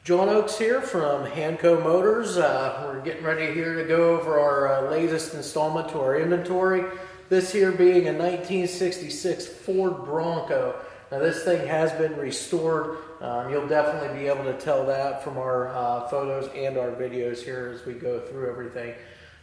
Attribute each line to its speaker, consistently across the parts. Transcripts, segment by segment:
Speaker 1: John Oakes here from Hanko Motors. We're getting ready here to go over our latest installment to our inventory. This here being a 1966 Ford Bronco. Now this thing has been restored. You'll definitely be able to tell that from our photos and our videos here as we go through everything.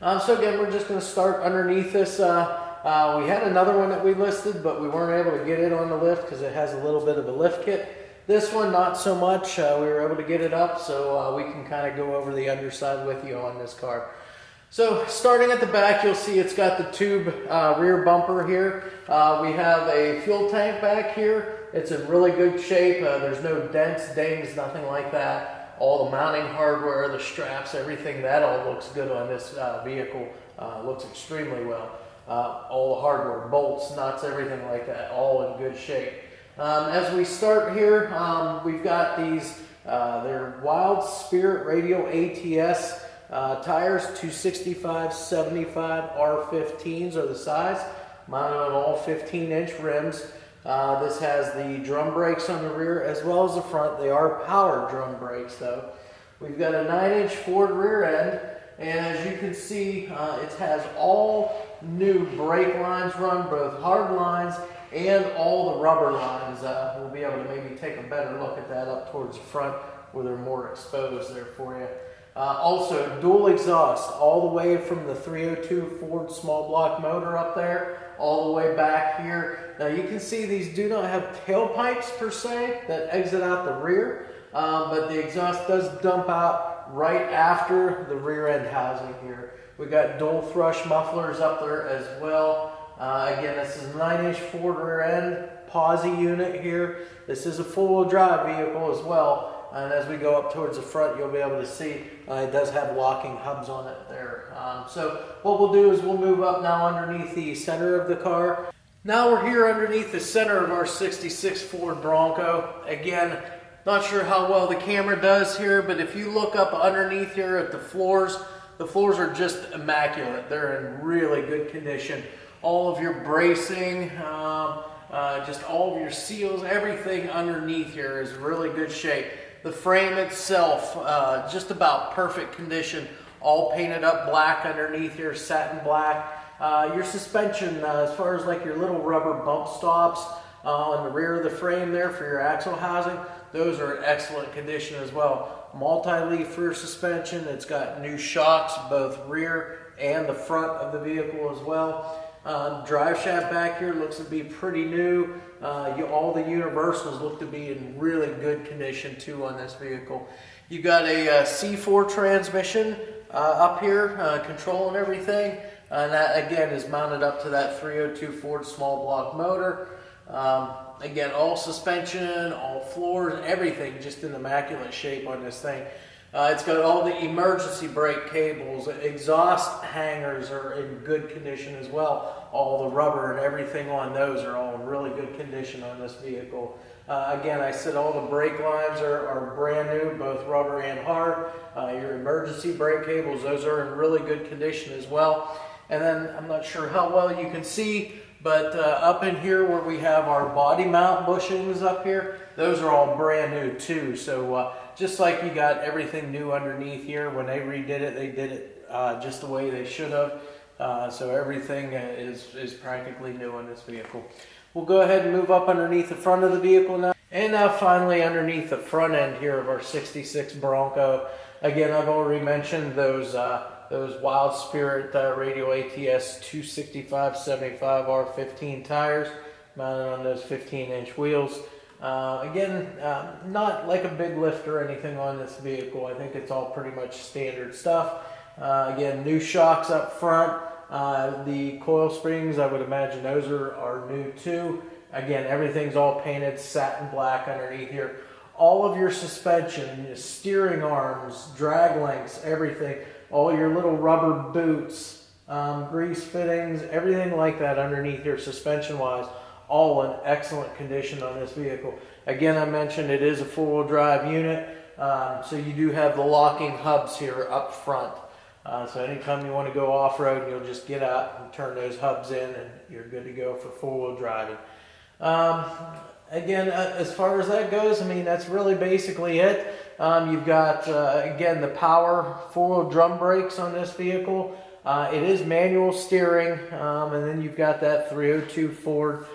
Speaker 1: So again, we're just going to start underneath this. We had another one that we listed, but we weren't able to get it on the lift because it has a little bit of a lift kit. This one, not so much. We were able to get it up, so we can kind of go over the underside with you on this car. So starting at the back, you'll see it's got the tube rear bumper here. We have a fuel tank back here. It's in really good shape. There's no dents, dings, nothing like that. All the mounting hardware, the straps, everything, that all looks good on this vehicle. Looks extremely well. All the hardware, bolts, nuts, everything like that, all in good shape. As we start here, we've got these, they're Wild Spirit Radial ATS tires, 265/75 R15s are the size, mounted on all 15-inch rims. This has the drum brakes on the rear as well as the front. They are power drum brakes though. We've got a 9-inch Ford rear end, and as you can see, it has all new brake lines run, both hard lines and all the rubber lines. We'll be able to maybe take a better look at that up towards the front where they're more exposed there for you. Also, dual exhaust all the way from the 302 Ford small block motor up there, all the way back here. Now you can see these do not have tailpipes per se that exit out the rear, but the exhaust does dump out right after the rear end housing here. We got dual thrush mufflers up there as well. Again, this is a 9-inch Ford rear end, posi unit here. This is a four-wheel drive vehicle as well. And as we go up towards the front, you'll be able to see it does have locking hubs on it there. So what we'll do is we'll move up now underneath the center of the car. Now we're here underneath the center of our 66 Ford Bronco. Again, not sure how well the camera does here, but if you look up underneath here at the floors are just immaculate. They're in really good condition. All of your bracing, just all of your seals, everything underneath here is really good shape. The frame itself, just about perfect condition, all painted up black underneath here, satin black. Your suspension, as far as like your little rubber bump stops on the rear of the frame there for your axle housing, those are in excellent condition as well. Multi-leaf rear suspension. It's got new shocks, both rear and the front of the vehicle as well. Drive shaft back here looks to be pretty new. All the universals look to be in really good condition too on this vehicle. You got a C4 transmission up here, controlling everything. And that again is mounted up to that 302 Ford small block motor. Again, all suspension, all floors, everything just in immaculate shape on this thing. It's got all the emergency brake cables, exhaust hangers are in good condition as well. All the rubber and everything on those are all in really good condition on this vehicle. Again, I said all the brake lines are brand new, both rubber and hard. Your emergency brake cables, those are in really good condition as well. And then I'm not sure how well you can see, but up in here where we have our body mount bushings up here, those are all brand new too. So just like you got everything new underneath here, when they redid it, they did it just the way they should have. So everything is practically new on this vehicle. We'll go ahead and move up underneath the front of the vehicle now. And now finally underneath the front end here of our 66 Bronco. Again, I've already mentioned those Wild Spirit Radial ATS 265/75 R15 tires mounted on those 15-inch wheels. Again, not like a big lift or anything on this vehicle. I think it's all pretty much standard stuff. Again, new shocks up front. The coil springs, I would imagine those are new too. Again, everything's all painted satin black underneath here. All of your suspension, your steering arms, drag links, everything, all your little rubber boots, grease fittings, everything like that underneath here suspension-wise, all in excellent condition on this vehicle. Again, I mentioned it is a four-wheel drive unit, so you do have the locking hubs here up front. So anytime you want to go off-road, you'll just get out and turn those hubs in and you're good to go for four-wheel driving. Again, as far as that goes, I mean, that's really basically it. You've got, again, the power 4-wheel drum brakes on this vehicle. It is manual steering, and then you've got that 302 Ford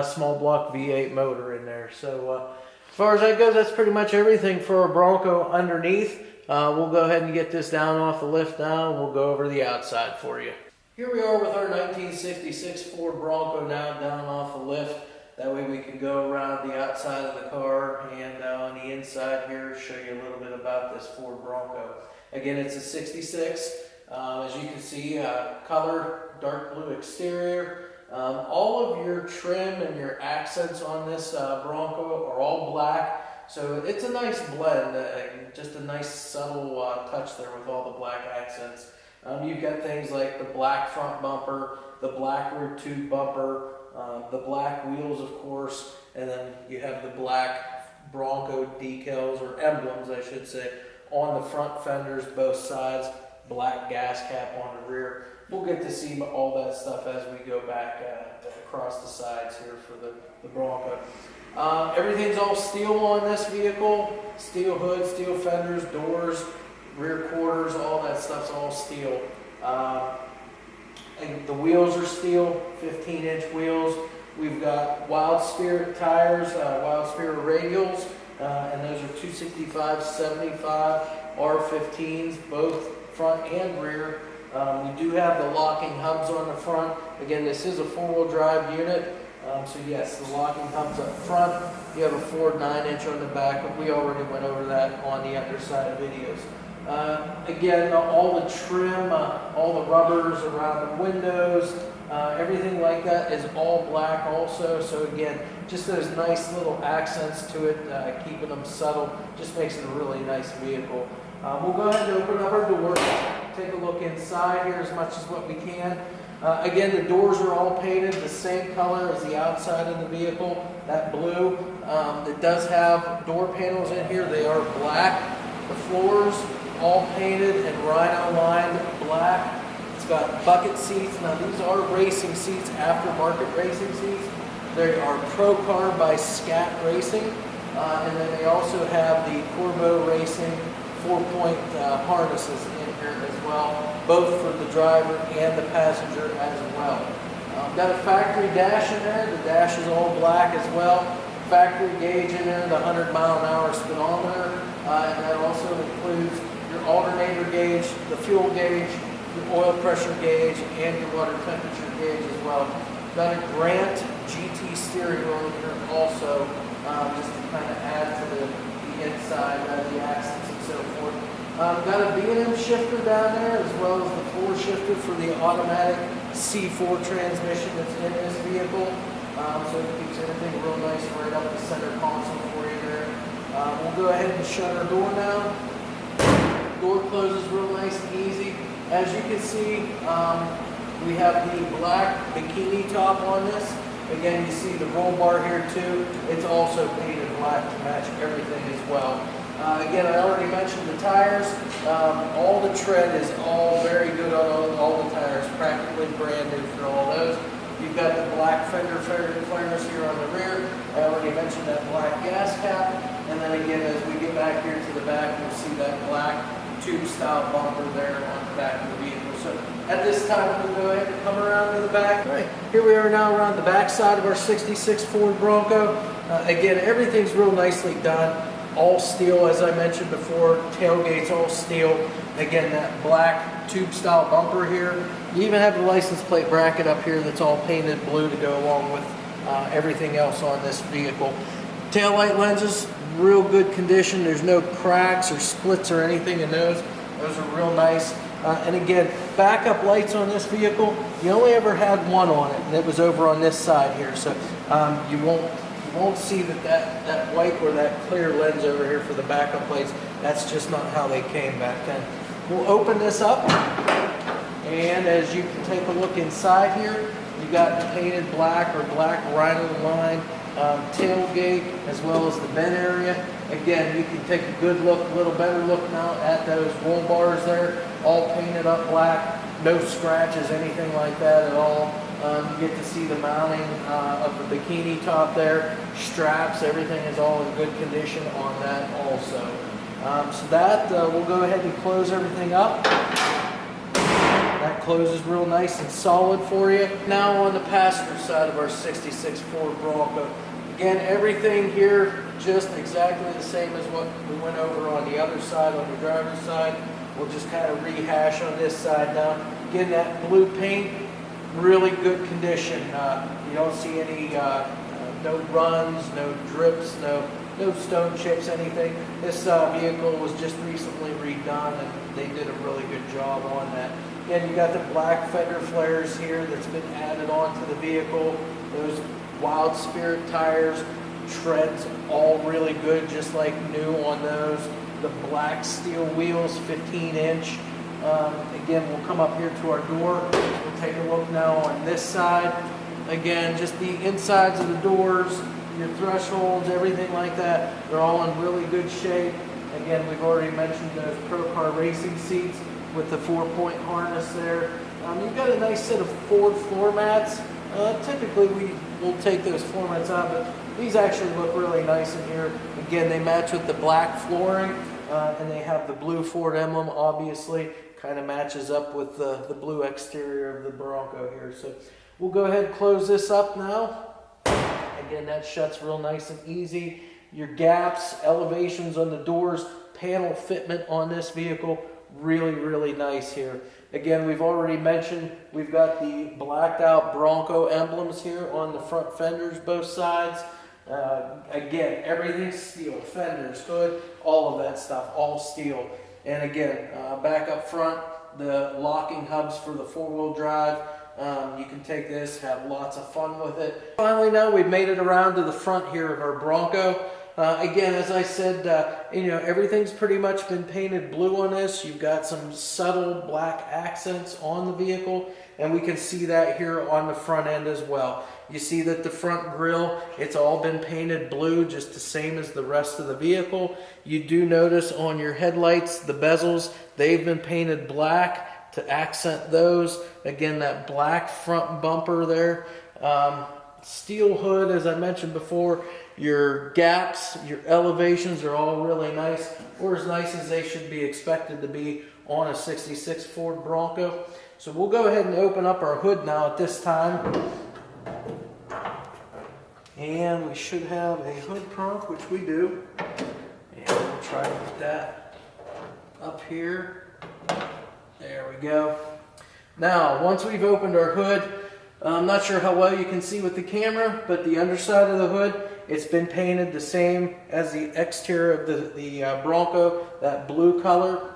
Speaker 1: small block V8 motor in there. So as far as that goes, that's pretty much everything for a Bronco underneath. We'll go ahead and get this down off the lift now, and we'll go over the outside for you. Here we are with our 1966 Ford Bronco now down off the lift. That way we can go around the outside of the car, and on the inside here show you a little bit about this Ford Bronco. Again, it's a 66. As you can see, color, dark blue exterior. All of your trim and your accents on this Bronco are all black. So it's a nice blend, just a nice subtle touch there with all the black accents. You've got things like the black front bumper, the black rear tube bumper, the black wheels, of course, and then you have the black Bronco decals, or emblems I should say, on the front fenders, both sides, black gas cap on the rear. We'll get to see all that stuff as we go back across the sides here for the Bronco. Everything's all steel on this vehicle, steel hood, steel fenders, doors, rear quarters, all that stuff's all steel. And the wheels are steel, 15-inch wheels. We've got Wild Spirit tires, Wild Spirit radials, and those are 265, 75, R15s, both front and rear. We do have the locking hubs on the front. Again, this is a 4-wheel drive unit. So yes, the locking hubs up front. You have a Ford 9-inch on the back, but we already went over that on the Underside videos. Again, all the trim, all the rubbers around the windows, everything like that is all black also. So again, just those nice little accents to it, keeping them subtle, just makes it a really nice vehicle. We'll go ahead and open up our doors, take a look inside here as much as what we can. Again, the doors are all painted the same color as the outside of the vehicle, that blue. It does have door panels in here. They are black. The floors all painted and rhino lined black. It's got bucket seats. Now these are racing seats, aftermarket racing seats. They are Pro Car by Scat Racing. And then they also have the Corvo Racing 4-point harnesses in here as well, both for the driver and the passenger as well. Got a factory dash in there. The dash is all black as well. Factory gauge in there, the 100-mile-an-hour speedometer, and that also includes your alternator gauge, the fuel gauge, your oil pressure gauge, and your water temperature gauge as well. Got a Grant GT steering wheel in here also, just to kind of add to the inside, the accents and so forth. Got a B&M shifter down there, as well as the floor shifter for the automatic C4 transmission that's in this vehicle. So it keeps everything real nice right up the center console for you there. We'll go ahead and shut our door now. Door closes real nice and easy. As you can see, we have the black bikini top on this. Again, you see the roll bar here too. It's also painted black to match everything as well. Again, I already mentioned the tires. All the tread is all very good on all the tires, practically brand new for all those. You've got the black fender flares here on the rear. I already mentioned that black gas cap. And then again, as we get back here to the back, you'll see that black tube-style bumper there on the back of the vehicle. So at this time, we'll go ahead and come around to the back. All right, here we are now around the back side of our 66 Ford Bronco. Again, everything's real nicely done. All steel, as I mentioned before, tailgate's all steel. Again, that black tube-style bumper here. You even have the license plate bracket up here that's all painted blue to go along with everything else on this vehicle. Taillight lenses, real good condition. There's no cracks or splits or anything in those. Those are real nice. And again, backup lights on this vehicle, you only ever had one on it, and it was over on this side here. So you won't see that white or that clear lens over here for the backup lights. That's just not how they came back then. We'll open this up, and as you can take a look inside here, you got the painted black or black rhino line tailgate, as well as the bed area. Again, you can take a good look, a little better look now at those roll bars there, all painted up black, no scratches, anything like that at all. You get to see the mounting of the bikini top there, straps, everything is all in good condition on that also. So that we'll go ahead and close everything up. That closes real nice and solid for you. Now on the passenger side of our 66 Ford Bronco. Again, everything here just exactly the same as what we went over on the other side, on the driver's side. We'll just kind of rehash on this side now. Again, that blue paint, really good condition. You don't see any no runs, no drips, no stone chips, anything. This vehicle was just recently redone, and they did a really good job on that. Again, you got the black fender flares here that's been added onto the vehicle. Those Wild Spirit tires, treads, all really good, just like new on those. The black steel wheels, 15-inch. Again, we'll come up here to our door. We'll take a look now on this side. Again, just the insides of the doors, your thresholds, everything like that, they're all in really good shape. Again, we've already mentioned those Pro Car racing seats with the 4-point harness there. You've got a nice set of Ford floor mats. Typically we will take those floor mats out, but these actually look really nice in here. Again, they match with the black flooring, and they have the blue Ford emblem, obviously. Kind of matches up with the blue exterior of the Bronco here. So we'll go ahead and close this up now. Again, that shuts real nice and easy. Your gaps, elevations on the doors, panel fitment on this vehicle, really, really nice here. Again, we've already mentioned we've got the blacked out Bronco emblems here on the front fenders, both sides. Again, everything's steel, fenders, hood, all of that stuff, all steel. And again, back up front, the locking hubs for the 4-wheel drive. You can take this, have lots of fun with it. Finally, now we've made it around to the front here of our Bronco. Again, as I said, everything's pretty much been painted blue on this. You've got some subtle black accents on the vehicle, and we can see that here on the front end as well. You see that the front grille, it's all been painted blue, just the same as the rest of the vehicle. You do notice on your headlights, the bezels, they've been painted black to accent those. Again, that black front bumper there. Steel hood, as I mentioned before. Your gaps, your elevations are all really nice, or as nice as they should be expected to be on a 66 Ford Bronco. So we'll go ahead and open up our hood now at this time. And we should have a hood prop, which we do. And we'll try to get that up here. There we go. Now, once we've opened our hood, I'm not sure how well you can see with the camera, but the underside of the hood, it's been painted the same as the exterior of the Bronco, that blue color.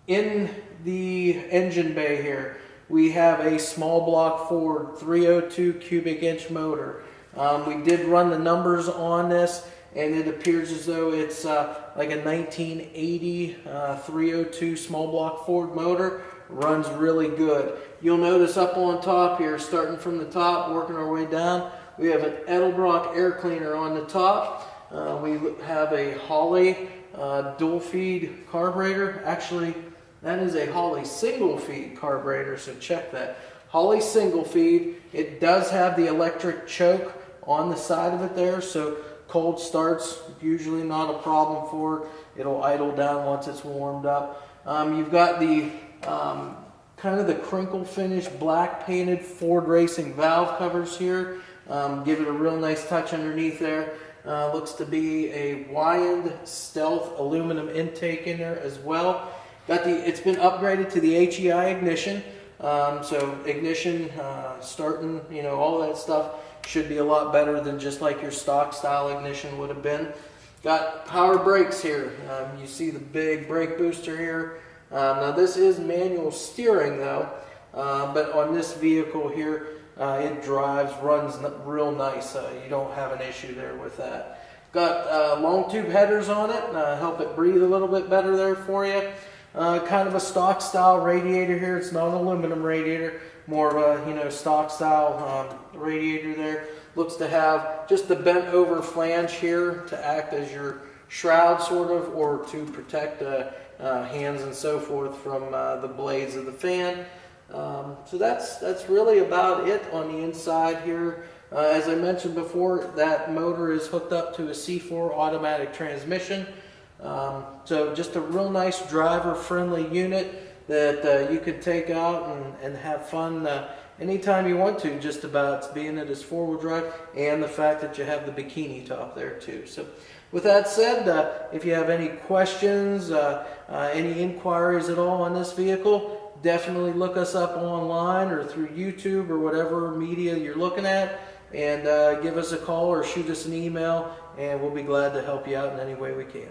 Speaker 1: In the engine bay here, we have a small block Ford 302 cubic inch motor. We did run the numbers on this, and it appears as though it's like a 1980 302 small block Ford motor. Runs really good. You'll notice up on top here, starting from the top, working our way down, we have an Edelbrock air cleaner on the top. We have a Holley dual feed carburetor. Actually, that is a Holley single feed carburetor, so check that. Holley single feed. It does have the electric choke on the side of it there, so cold starts usually not a problem for it. It'll idle down once it's warmed up. You've got the kind of the crinkle finish black painted Ford Racing valve covers here. Give it a real nice touch underneath there. Looks to be a Wyand Stealth aluminum intake in there as well. It's been upgraded to the HEI ignition. So ignition, starting, all that stuff should be a lot better than just like your stock style ignition would have been. Got power brakes here. You see the big brake booster here. Now this is manual steering though, but on this vehicle here, it runs real nice. You don't have an issue there with that. Got long tube headers on it, help it breathe a little bit better there for you. Kind of a stock style radiator here. It's not an aluminum radiator, more of a stock style radiator there. Looks to have just the bent over flange here to act as your shroud sort of, or to protect hands and so forth from the blades of the fan. So that's really about it on the inside here. As I mentioned before, that motor is hooked up to a C4 automatic transmission. So just a real nice driver-friendly unit that you could take out and have fun anytime you want to, just about, being it is 4-wheel drive, and the fact that you have the bikini top there too. So with that said, if you have any questions, any inquiries at all on this vehicle, definitely look us up online or through YouTube or whatever media you're looking at, and give us a call or shoot us an email, and we'll be glad to help you out in any way we can.